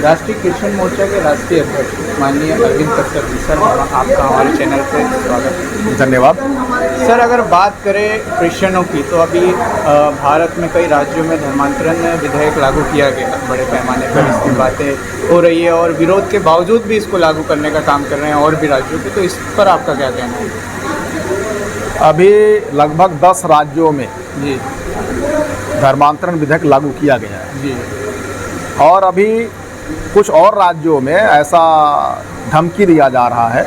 राष्ट्रीय क्रिश्चियन मोर्चा के राष्ट्रीय अध्यक्ष माननीय अरविंद कश्यप जी, सर आपका हमारे चैनल पे स्वागत है। धन्यवाद। सर, अगर बात करें क्रिश्चियनों की तो अभी भारत में कई राज्यों में धर्मांतरण विधेयक लागू किया गया, बड़े पैमाने पर इसकी बातें हो रही है और विरोध के बावजूद भी इसको लागू करने का काम कर रहे हैं और भी राज्यों के, तो इस पर आपका क्या कहना है? अभी लगभग 10 राज्यों में जी धर्मांतरण विधेयक लागू किया गया है जी। और अभी कुछ और राज्यों में ऐसा धमकी दिया जा रहा है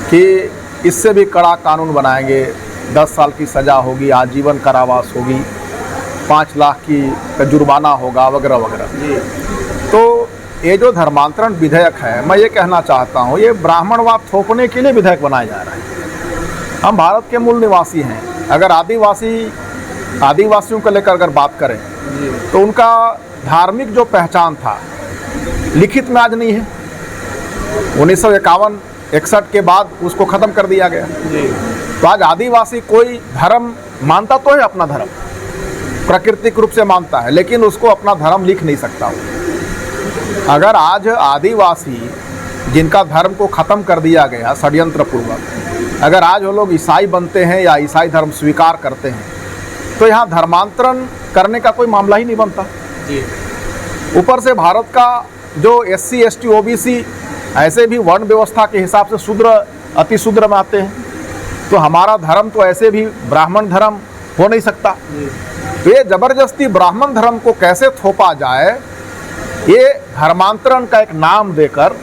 कि इससे भी कड़ा कानून बनाएंगे, 10 साल की सज़ा होगी, आजीवन कारावास होगी, 5 लाख का जुर्माना होगा वगैरह वगैरह जी। तो ये जो धर्मांतरण विधेयक है, मैं ये कहना चाहता हूँ, ये ब्राह्मणवाद थोपने के लिए विधेयक बनाया जा रहा है। हम भारत के मूल निवासी हैं। अगर आदिवासियों को लेकर अगर बात करें तो उनका धार्मिक जो पहचान था लिखित में आज नहीं है। 1951-61 के बाद उसको ख़त्म कर दिया गया जी। तो आज आदिवासी कोई धर्म मानता तो है, अपना धर्म प्राकृतिक रूप से मानता है, लेकिन उसको अपना धर्म लिख नहीं सकता। अगर आज आदिवासी जिनका धर्म को ख़त्म कर दिया गया षड्यंत्रपूर्वक, अगर आज वो लोग ईसाई बनते हैं या ईसाई धर्म स्वीकार करते हैं तो यहाँ धर्मांतरण करने का कोई मामला ही नहीं बनता जी। ऊपर से भारत का जो SC ST OBC ऐसे भी वर्ण व्यवस्था के हिसाब से शूद्र अति शूद्र में आते हैं, तो हमारा धर्म तो ऐसे भी ब्राह्मण धर्म हो नहीं सकता। तो ये जबरदस्ती ब्राह्मण धर्म को कैसे थोपा जाए, ये धर्मांतरण का एक नाम देकर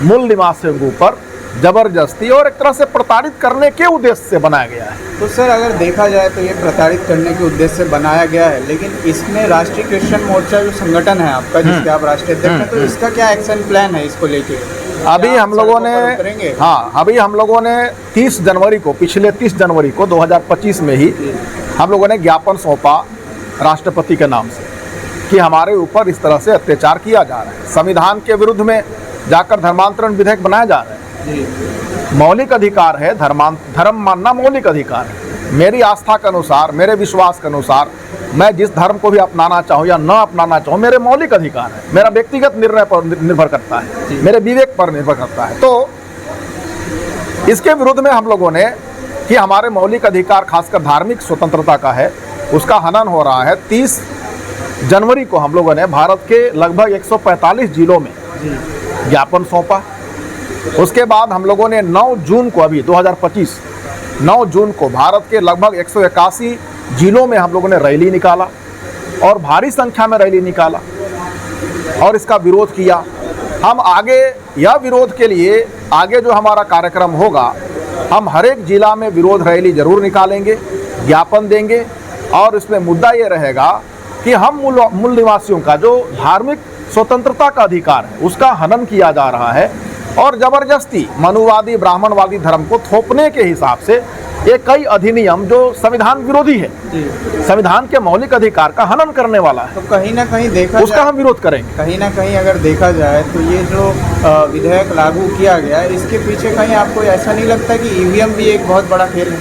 मूल निवासियों के ऊपर जबरदस्ती और एक तरह से प्रताड़ित करने के उद्देश्य से बनाया गया है। तो सर, अगर देखा जाए तो ये प्रताड़ित करने के उद्देश्य से बनाया गया है, लेकिन इसमें राष्ट्रीय क्रिश्चियन मोर्चा जो संगठन है आपका, जिसके आप राष्ट्रीय अध्यक्ष हैं, तो इसका क्या एक्शन प्लान है इसको लेके? अभी हम लोगों ने अभी हम लोगों ने 30 जनवरी को, पिछले 30 जनवरी को 2025 में ही हम लोगों ने ज्ञापन सौंपा राष्ट्रपति के नाम से कि हमारे ऊपर इस तरह से अत्याचार किया जा रहा है, संविधान के विरुद्ध में जाकर धर्मांतरण विधेयक बनाया जा रहा है। मौलिक अधिकार है, धर्म मानना मौलिक अधिकार है। मेरी आस्था के अनुसार, मेरे विश्वास के अनुसार मैं जिस धर्म को भी अपनाना चाहूँ या न अपनाना चाहूँ, मेरे मौलिक अधिकार है। मेरा व्यक्तिगत निर्णय पर निर्भर करता है, मेरे विवेक पर निर्भर करता है। तो इसके विरुद्ध में हम लोगों ने कि हमारे मौलिक अधिकार खासकर धार्मिक स्वतंत्रता का है, उसका हनन हो रहा है। 30 जनवरी को हम लोगों ने भारत के लगभग 145 जिलों में ज्ञापन सौंपा। उसके बाद हम लोगों ने 9 जून को, अभी 2025 9 जून को भारत के लगभग 181 जिलों में हम लोगों ने रैली निकाला और भारी संख्या में रैली निकाला और इसका विरोध किया। हम आगे यह विरोध के लिए आगे जो हमारा कार्यक्रम होगा, हम हर एक जिला में विरोध रैली जरूर निकालेंगे, ज्ञापन देंगे और इसमें मुद्दा ये रहेगा कि हम मूल निवासियों का जो धार्मिक स्वतंत्रता का अधिकार है उसका हनन किया जा रहा है और जबरदस्ती मनुवादी ब्राह्मणवादी धर्म को थोपने के हिसाब से ये कई अधिनियम जो संविधान विरोधी है, संविधान के मौलिक अधिकार का हनन करने वाला है, तो कहीं ना कहीं देखा उसका हम विरोध करेंगे। कहीं ना कहीं अगर देखा जाए तो ये जो विधेयक लागू किया गया है, इसके पीछे कहीं आपको ऐसा नहीं लगता कि EVM भी एक बहुत बड़ा खेल है?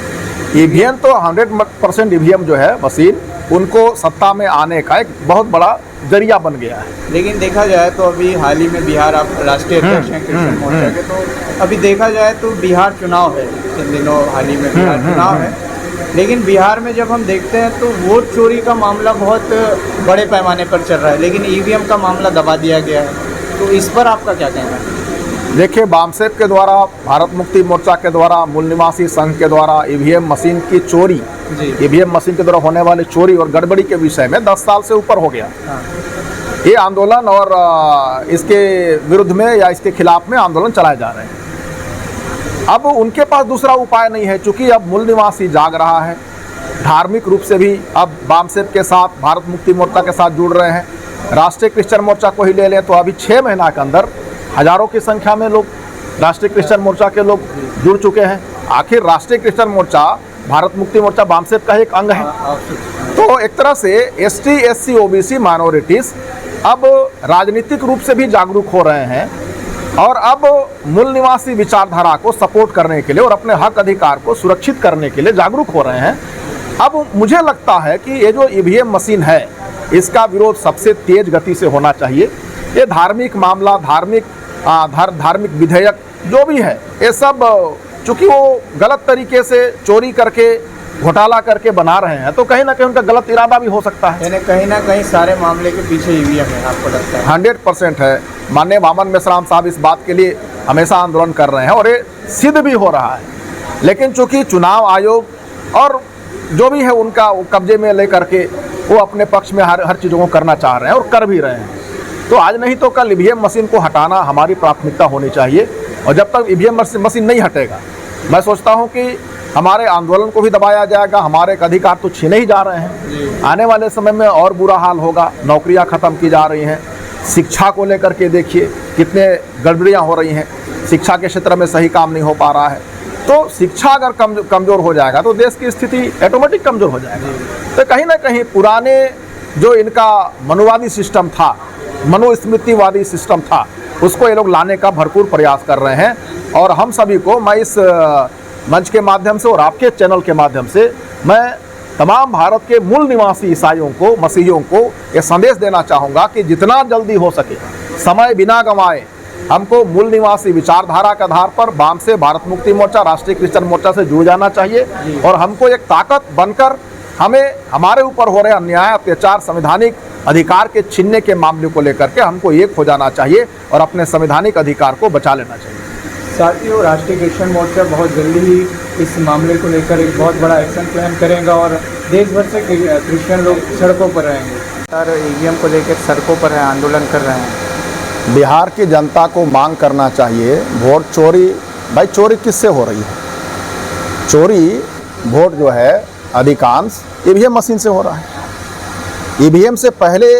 EVM तो 100% EVM जो है मशीन, उनको सत्ता में आने का एक बहुत बड़ा जरिया बन गया है। लेकिन देखा जाए तो अभी हाल ही में बिहार, आप राष्ट्रीय अध्यक्ष हैं क्रिश्चियन मोर्चा के, तो अभी देखा जाए तो बिहार चुनाव है, इन दिनों हाल ही में बिहार चुनाव है, लेकिन बिहार में जब हम देखते हैं तो वोट चोरी का मामला बहुत बड़े पैमाने पर चल रहा है, लेकिन EVM का मामला दबा दिया गया है। तो इस पर आपका क्या कहना है? देखिए, बामसेप के द्वारा, भारत मुक्ति मोर्चा के द्वारा, मूल निवासी संघ के द्वारा EVM मशीन की चोरी, EVM मशीन के द्वारा होने वाली चोरी और गड़बड़ी के विषय में 10 साल से ऊपर हो गया। ये आंदोलन और इसके विरुद्ध में या इसके खिलाफ में आंदोलन चलाए जा रहे हैं। अब उनके पास दूसरा उपाय नहीं है, चूंकि अब मूल निवासी जाग रहा है, धार्मिक रूप से भी अब बामसेप के साथ, भारत मुक्ति मोर्चा के साथ जुड़ रहे हैं। राष्ट्रीय क्रिश्चियन मोर्चा को ही ले लें तो अभी 6 महीना के अंदर हजारों की संख्या में लोग राष्ट्रीय क्रिश्चियन मोर्चा के लोग जुड़ चुके हैं। आखिर राष्ट्रीय क्रिश्चियन मोर्चा, भारत मुक्ति मोर्चा बामसेप का एक अंग है। तो एक तरह से ST SC OBC माइनॉरिटीज अब राजनीतिक रूप से भी जागरूक हो रहे हैं और अब मूल निवासी विचारधारा को सपोर्ट करने के लिए और अपने हक अधिकार को सुरक्षित करने के लिए जागरूक हो रहे हैं। अब मुझे लगता है कि ये जो EVM मशीन है, इसका विरोध सबसे तेज गति से होना चाहिए। ये धार्मिक मामला, धार्मिक विधेयक जो भी है, ये सब चूंकि वो गलत तरीके से चोरी करके घोटाला करके बना रहे हैं, तो कहीं ना कहीं उनका गलत इरादा भी हो सकता है। यानी कहीं ना कहीं सारे मामले के पीछे ईवीएम है, आपको लगता है? 100% है। माननीय वामन मेश्राम साहब इस बात के लिए हमेशा आंदोलन कर रहे हैं और ये सिद्ध भी हो रहा है। लेकिन चूंकि चुनाव आयोग और जो भी है उनका कब्जे में लेकर के वो अपने पक्ष में हर चीज़ों को करना चाह रहे हैं और कर भी रहे हैं, तो आज नहीं तो कल ईवीएम मशीन को हटाना हमारी प्राथमिकता होनी चाहिए। और जब तक ईवीएम मशीन नहीं हटेगा, मैं सोचता हूँ कि हमारे आंदोलन को भी दबाया जाएगा, हमारे अधिकार तो छीने ही जा रहे हैं। आने वाले समय में और बुरा हाल होगा, नौकरियां ख़त्म की जा रही हैं, शिक्षा को लेकर के देखिए कितने गड़बड़ियां हो रही हैं, शिक्षा के क्षेत्र में सही काम नहीं हो पा रहा है। तो शिक्षा अगर कमज़ोर हो जाएगा तो देश की स्थिति ऑटोमेटिक कमज़ोर हो जाएगी। तो कहीं ना कहीं पुराने जो इनका मनुवादी सिस्टम था, मनुस्मृतिवादी सिस्टम था, उसको ये लोग लाने का भरपूर प्रयास कर रहे हैं। और हम सभी को, मैं इस मंच के माध्यम से और आपके चैनल के माध्यम से मैं तमाम भारत के मूल निवासी ईसाइयों को, मसीहियों को ये संदेश देना चाहूँगा कि जितना जल्दी हो सके, समय बिना गंवाए, हमको मूल निवासी विचारधारा के आधार पर वाम से भारत मुक्ति मोर्चा, राष्ट्रीय क्रिश्चियन मोर्चा से जुड़ जाना चाहिए और हमको एक ताकत बनकर हमें हमारे ऊपर हो रहे अन्याय, अत्याचार, संवैधानिक अधिकार के छीनने के मामले को लेकर के हमको एक हो जाना चाहिए और अपने संवैधानिक अधिकार को बचा लेना चाहिए। साथियों, राष्ट्रीय क्रिश्चियन मोर्चा बहुत जल्दी ही इस मामले को लेकर एक बहुत बड़ा एक्शन प्लान करेगा और देश भर से क्रिश्चियन लोग सड़कों पर रहेंगे। सर, ईवीएम को लेकर सड़कों पर है, आंदोलन कर रहे हैं। बिहार की जनता को मांग करना चाहिए, वोट चोरी, भाई चोरी किससे हो रही है? चोरी वोट जो है अधिकांश ईवीएम मशीन से हो रहा है। ईवीएम से पहले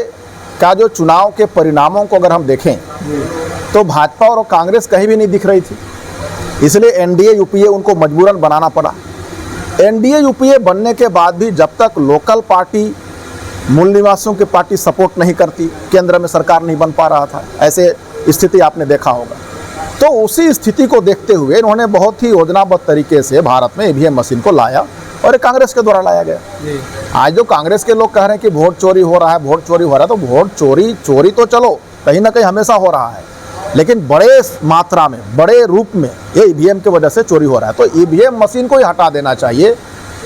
का जो चुनाव के परिणामों को अगर हम देखें तो भाजपा और कांग्रेस कहीं भी नहीं दिख रही थी, इसलिए एनडीए यूपीए उनको मजबूरन बनाना पड़ा। एनडीए यूपीए बनने के बाद भी जब तक लोकल पार्टी, मूल निवासियों की पार्टी सपोर्ट नहीं करती, केंद्र में सरकार नहीं बन पा रहा था, ऐसे स्थिति आपने देखा होगा। तो उसी स्थिति को देखते हुए इन्होंने बहुत ही योजनाबद्ध तरीके से भारत में ईवीएम मशीन को लाया और ये कांग्रेस के द्वारा लाया गया। आज जो कांग्रेस के लोग कह रहे हैं कि वोट चोरी हो रहा है, वोट चोरी हो रहा है, तो वोट चोरी तो चलो कहीं ना कहीं हमेशा हो रहा है, लेकिन बड़े मात्रा में, बड़े रूप में ये ईवीएम की वजह से चोरी हो रहा है। तो ईवीएम मशीन को ही हटा देना चाहिए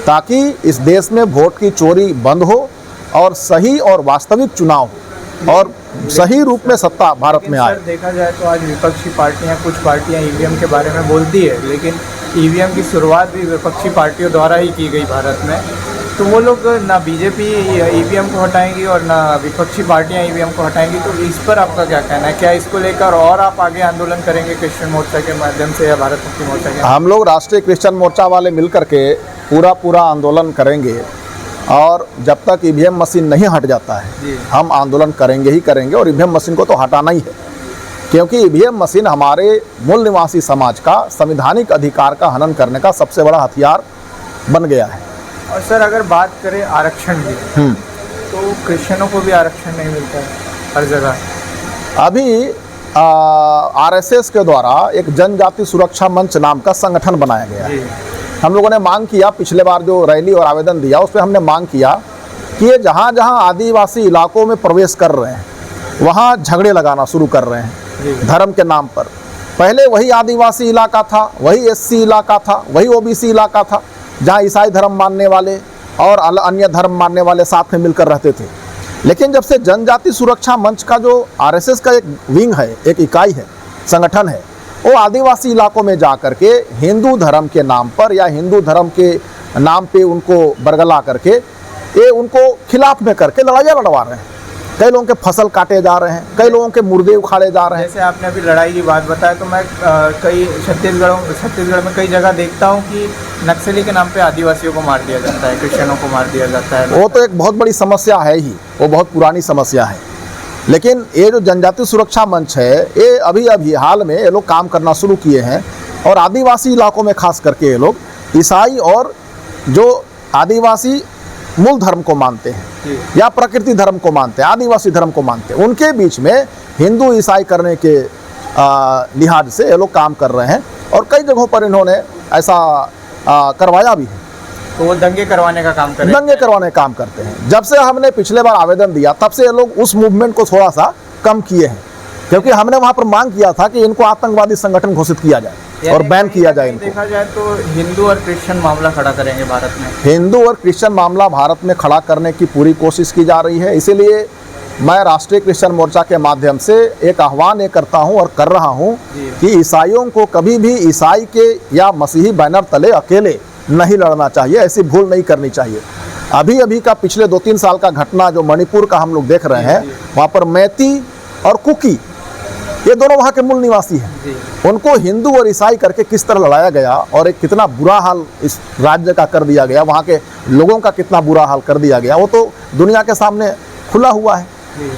ताकि इस देश में वोट की चोरी बंद हो और सही और वास्तविक चुनाव हो और सही रूप में सत्ता भारत में आए। देखा जाए तो आज विपक्षी पार्टियां, कुछ पार्टियां ईवीएम के बारे में बोलती है, लेकिन ईवीएम की शुरुआत भी विपक्षी पार्टियों द्वारा ही की गई भारत में। तो वो लोग ना बीजेपी ईवीएम को हटाएंगी और ना विपक्षी पार्टियां ईवीएम को हटाएंगी। तो इस पर आपका क्या कहना है? क्या इसको लेकर और आप आगे आंदोलन करेंगे क्रिश्चियन मोर्चा के माध्यम से या भारत मुक्ति मोर्चा के? हम लोग राष्ट्रीय क्रिश्चियन मोर्चा वाले मिलकर के पूरा आंदोलन करेंगे और जब तक ईवीएम मशीन नहीं हट जाता है हम आंदोलन करेंगे ही करेंगे। और ईवीएम मशीन को तो हटाना ही है, क्योंकि ईवीएम मशीन हमारे मूल निवासी समाज का संवैधानिक अधिकार का हनन करने का सबसे बड़ा हथियार बन गया है। और सर, अगर बात करें आरक्षण की, तो क्रिश्चियनों को भी आरक्षण नहीं मिलता है हर जगह। अभी आरएसएस के द्वारा एक जनजाति सुरक्षा मंच नाम का संगठन बनाया गया है। हम लोगों ने मांग किया, पिछले बार जो रैली और आवेदन दिया उस पर हमने मांग किया कि ये जहाँ जहाँ आदिवासी इलाकों में प्रवेश कर रहे हैं वहाँ झगड़े लगाना शुरू कर रहे हैं धर्म के नाम पर। पहले वही आदिवासी इलाका था, वही एससी इलाका था, वही ओबीसी इलाका था जहाँ ईसाई धर्म मानने वाले और अन्य धर्म मानने वाले साथ में मिलकर रहते थे। लेकिन जब से जनजाति सुरक्षा मंच का जो आरएसएस का एक विंग है, एक इकाई है, संगठन है, वो आदिवासी इलाकों में जा कर के हिंदू धर्म के नाम पर या हिंदू धर्म के नाम पे उनको बरगला करके ये उनको खिलाफ में करके लड़ाइयाँ लड़वा रहे हैं। कई लोगों के फसल काटे जा रहे हैं, कई लोगों के मुर्दे उखाड़े जा रहे हैं। जैसे आपने अभी लड़ाई की बात बताया, तो मैं कई छत्तीसगढ़ में कई जगह देखता हूँ कि नक्सली के नाम पे आदिवासियों को मार दिया जाता है, क्रिश्चियनों को मार दिया जाता है। वो तो एक बहुत बड़ी समस्या है ही, वो बहुत पुरानी समस्या है। लेकिन ये जो जनजाति सुरक्षा मंच है, ये अभी हाल में ये लोग काम करना शुरू किए हैं और आदिवासी इलाकों में खास करके ये लोग ईसाई और जो आदिवासी मूल धर्म को मानते हैं या प्रकृति धर्म को मानते हैं, आदिवासी धर्म को मानते हैं, उनके बीच में हिंदू ईसाई करने के लिहाज से ये लोग काम कर रहे हैं और कई जगहों पर इन्होंने ऐसा करवाया भी है। तो वो दंगे करवाने का काम काम करते हैं। जब से हमने पिछले बार आवेदन दिया तब से ये लोग उस मूवमेंट को थोड़ा सा कम किए हैं क्योंकि हमने वहाँ पर मांग किया था कि इनको आतंकवादी संगठन घोषित किया जाए और बैन किया जाए इनको। देखा जाए तो हिंदू और क्रिश्चियन मामला खड़ा करेंगे भारत में। हिंदू और क्रिश्चियन मामला भारत में खड़ा करने की पूरी कोशिश की जा रही है। इसीलिए मैं राष्ट्रीय क्रिश्चियन मोर्चा के माध्यम से एक आह्वान ये करता हूँ और कर रहा हूँ कि ईसाइयों को कभी भी ईसाई के या मसीही बैनर तले अकेले नहीं लड़ना चाहिए, ऐसी भूल नहीं करनी चाहिए। अभी अभी का पिछले 2-3 साल का घटना जो मणिपुर का हम लोग देख रहे हैं, वहाँ पर मैती और कुकी ये दोनों वहाँ के मूल निवासी हैं, उनको हिंदू और ईसाई करके किस तरह लड़ाया गया और एक कितना बुरा हाल इस राज्य का कर दिया गया, वहाँ के लोगों का कितना बुरा हाल कर दिया गया, वो तो दुनिया के सामने खुला हुआ है।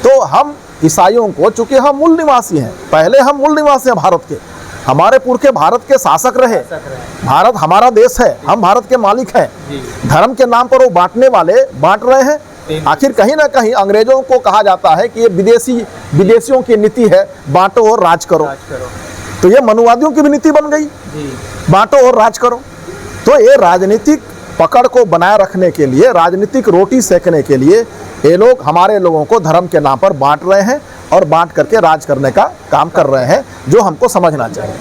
तो हम ईसाइयों को, चूंकि हम मूल निवासी हैं, पहले हम मूल निवासी हैं भारत के, हमारे पुरखे भारत के शासक रहे, भारत हमारा देश है, हम भारत के मालिक हैं। धर्म के नाम पर वो बांटने वाले बांट रहे हैं। आखिर कहीं ना कहीं अंग्रेजों को कहा जाता है कि ये विदेशियों की नीति है, बांटो और राज करो। तो ये मनुवादियों की भी नीति बन गई, बांटो और राज करो। तो ये राजनीतिक पकड़ को बनाए रखने के लिए, राजनीतिक रोटी सेकने के लिए ये लोग हमारे लोगों को धर्म के नाम पर बांट रहे हैं और बांट करके राज करने का काम कर रहे हैं, जो हमको समझना चाहिए।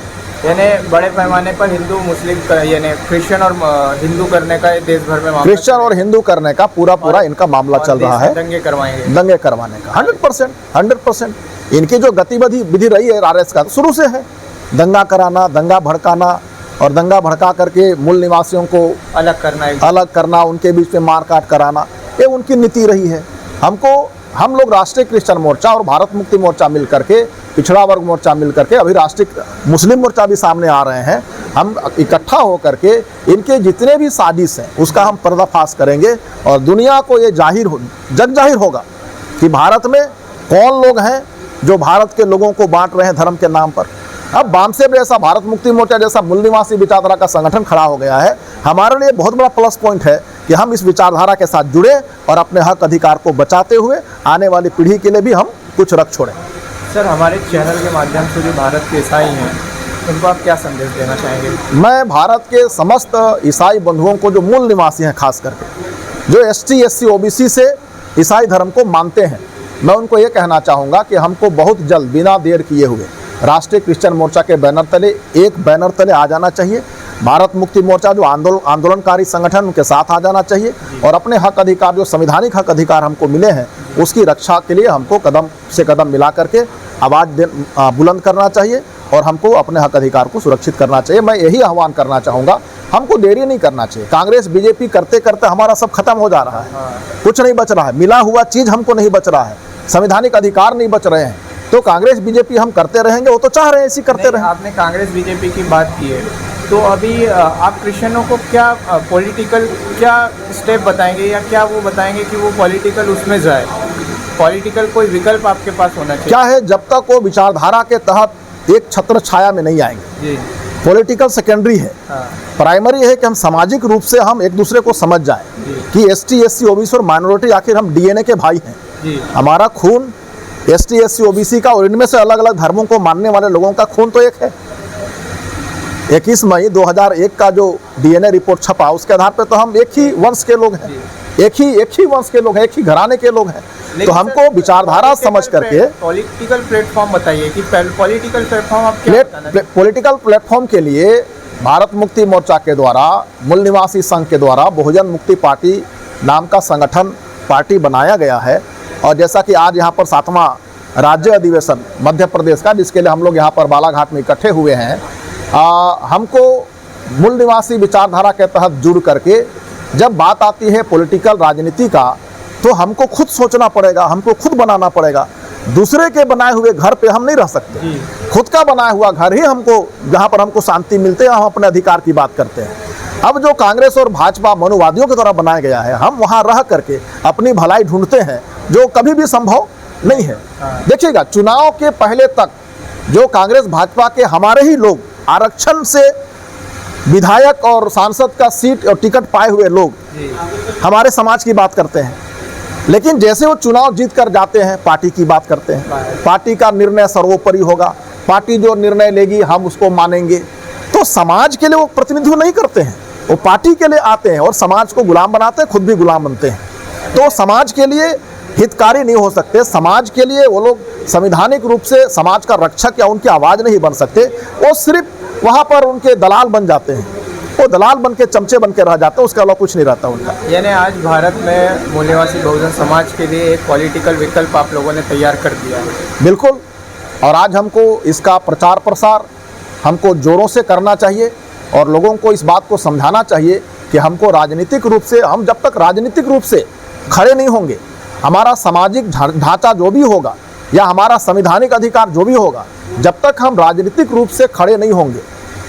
यानी बड़े पैमाने पर हिंदू मुस्लिम यानी क्रिश्चियन और हिंदू करने का देश भर में मामला, क्रिश्चियन और हिंदू करने का पूरा इनका मामला चल रहा है। दंगे करवाएंगे, दंगे करवाने का 100% इनकी जो गतिविधि रही है RS का शुरू से है, दंगा कराना, दंगा भड़काना और दंगा भड़का करके मूल निवासियों को अलग करना, उनके बीच में मारकाट कराना, ये उनकी नीति रही है। हम लोग राष्ट्रीय क्रिश्चियन मोर्चा और भारत मुक्ति मोर्चा मिल करके, पिछड़ा वर्ग मोर्चा मिल करके, अभी राष्ट्रीय मुस्लिम मोर्चा भी सामने आ रहे हैं, हम इकट्ठा होकर के इनके जितने भी साजिश हैं उसका हम पर्दाफाश करेंगे और दुनिया को ये जग जाहिर होगा कि भारत में कौन लोग हैं जो भारत के लोगों को बांट रहे हैं धर्म के नाम पर। अब बामसेब जैसा, भारत मुक्ति मोर्चा जैसा मूल निवासी विचारधारा का संगठन खड़ा हो गया है, हमारे लिए बहुत बड़ा प्लस पॉइंट है कि हम इस विचारधारा के साथ जुड़े और अपने हक अधिकार को बचाते हुए आने वाली पीढ़ी के लिए भी हम कुछ रख छोड़ें। सर, हमारे चैनल के माध्यम से जो भारत के ईसाई हैं उनको आप क्या संदेश देना चाहेंगे? मैं भारत के समस्त ईसाई बंधुओं को, जो मूल निवासी हैं, खास करके जो ST SC OBC से ईसाई धर्म को मानते हैं, मैं उनको ये कहना चाहूँगा कि हमको बहुत जल्द बिना देर किए हुए राष्ट्रीय क्रिश्चियन मोर्चा के बैनर तले, एक बैनर तले आ जाना चाहिए। भारत मुक्ति मोर्चा जो आंदोलनकारी संगठन, उनके साथ आ जाना चाहिए और अपने हक अधिकार, जो संवैधानिक हक अधिकार हमको मिले हैं, उसकी रक्षा के लिए हमको कदम से कदम मिला करके आवाज़ बुलंद करना चाहिए और हमको अपने हक अधिकार को सुरक्षित करना चाहिए। मैं यही आह्वान करना चाहूँगा, हमको देरी नहीं करना चाहिए। कांग्रेस BJP करते करते हमारा सब खत्म हो जा रहा है, कुछ नहीं बच रहा है, मिला हुआ चीज़ हमको नहीं बच रहा है, संवैधानिक अधिकार नहीं बच रहे हैं। तो कांग्रेस BJP हम करते रहेंगे, वो तो चाह रहे हैं ऐसी करते रहें। आपने कांग्रेस BJP की बात की है, तो अभी आप क्रिश्चियनों को क्या पॉलिटिकल क्या स्टेप बताएंगे या क्या वो बताएंगे कि वो पॉलिटिकल उसमें जाए? पॉलिटिकल कोई विकल्प आपके पास होना चाहिए। क्या है, जब तक वो विचारधारा के तहत एक छत्र छाया में नहीं आएंगे। पॉलिटिकल सेकेंडरी है, प्राइमरी है कि हम सामाजिक रूप से हम एक दूसरे को समझ जाएं कि ST SC OBC और माइनॉरिटी आखिर हम DNA के भाई हैं। हमारा खून ST SC OBC का और इनमें से अलग अलग धर्मों को मानने वाले लोगों का खून तो एक है। 21 मई 2001 का जो DNA रिपोर्ट छपा, उसके आधार पर तो हम एक ही वंश के लोग हैं, एक ही वंश के लोग हैं, एक ही घराने के लोग हैं। तो हमको विचारधारा समझ करके पॉलिटिकल प्लेटफॉर्म बताइए कि पॉलिटिकल प्लेटफॉर्म आप क्या बताना चाहते हैं? पॉलिटिकल प्लेटफॉर्म के लिए भारत मुक्ति मोर्चा के द्वारा, मूल निवासी संघ के द्वारा बहुजन मुक्ति पार्टी नाम का संगठन, पार्टी बनाया गया है। और जैसा कि आज यहाँ पर 7वां राज्य अधिवेशन मध्य प्रदेश का, जिसके लिए हम लोग यहाँ पर बालाघाट में इकट्ठे हुए हैं, हमको मूल निवासी विचारधारा के तहत जुड़ करके जब बात आती है पॉलिटिकल राजनीति का, तो हमको खुद सोचना पड़ेगा, हमको खुद बनाना पड़ेगा। दूसरे के बनाए हुए घर पे हम नहीं रह सकते, खुद का बनाया हुआ घर ही हमको, जहाँ पर हमको शांति मिलते है, हम अपने अधिकार की बात करते हैं। अब जो कांग्रेस और भाजपा मनुवादियों के द्वारा बनाया गया है, हम वहाँ रह करके अपनी भलाई ढूंढते हैं, जो कभी भी संभव नहीं है। देखिएगा, चुनाव के पहले तक जो कांग्रेस भाजपा के हमारे ही लोग, आरक्षण से विधायक और सांसद का सीट और टिकट पाए हुए लोग हमारे समाज की बात करते हैं, लेकिन जैसे वो चुनाव जीत कर जाते हैं, पार्टी की बात करते हैं, पार्टी का निर्णय सर्वोपरि होगा, पार्टी जो निर्णय लेगी हम उसको मानेंगे। तो समाज के लिए वो प्रतिनिधित्व नहीं करते हैं, वो पार्टी के लिए आते हैं और समाज को गुलाम बनाते हैं, खुद भी गुलाम बनते हैं। तो समाज के लिए हितकारी नहीं हो सकते, समाज के लिए वो लोग संवैधानिक रूप से समाज का रक्षक या उनकी आवाज़ नहीं बन सकते। वो सिर्फ वहाँ पर उनके दलाल बन जाते हैं, वो दलाल बन के चमचे बन के रह जाते हैं, उसके अलावा कुछ नहीं रहता उनका। यानी आज भारत में मूल्यवासी बहुजन समाज के लिए एक पॉलिटिकल विकल्प आप लोगों ने तैयार कर दिया है। बिल्कुल, और आज हमको इसका प्रचार प्रसार हमको ज़ोरों से करना चाहिए और लोगों को इस बात को समझाना चाहिए कि हमको राजनीतिक रूप से, हम जब तक राजनीतिक रूप से खड़े नहीं होंगे, हमारा सामाजिक ढांचा जो भी होगा या हमारा संवैधानिक अधिकार जो भी होगा, जब तक हम राजनीतिक रूप से खड़े नहीं होंगे,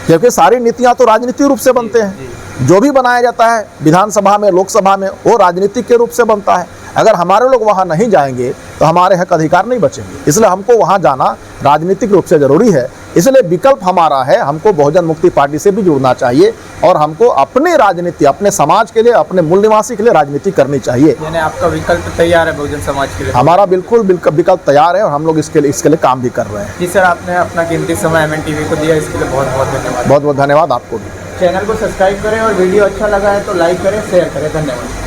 क्योंकि सारी नीतियां तो राजनीतिक रूप से बनते हैं, जो भी बनाया जाता है विधानसभा में, लोकसभा में, वो राजनीतिक के रूप से बनता है। अगर हमारे लोग वहाँ नहीं जाएंगे तो हमारे हक अधिकार नहीं बचेंगे, इसलिए हमको वहाँ जाना राजनीतिक रूप से ज़रूरी है। इसलिए विकल्प हमारा है, हमको बहुजन मुक्ति पार्टी से भी जुड़ना चाहिए और हमको अपनी राजनीति, अपने समाज के लिए, अपने मूल निवासी के लिए राजनीति करनी चाहिए। यानी आपका विकल्प तैयार है बहुजन समाज के लिए? हमारा बिल्कुल विकल्प तैयार है और हम लोग इसके लिए काम भी कर रहे हैं। जी सर, आपने अपना कीमती समय MNTV को दिया, इसके लिए बहुत बहुत धन्यवाद। बहुत बहुत धन्यवाद आपको भी। चैनल को सब्सक्राइब करें और वीडियो अच्छा लगा है तो लाइक करें, शेयर करें। धन्यवाद।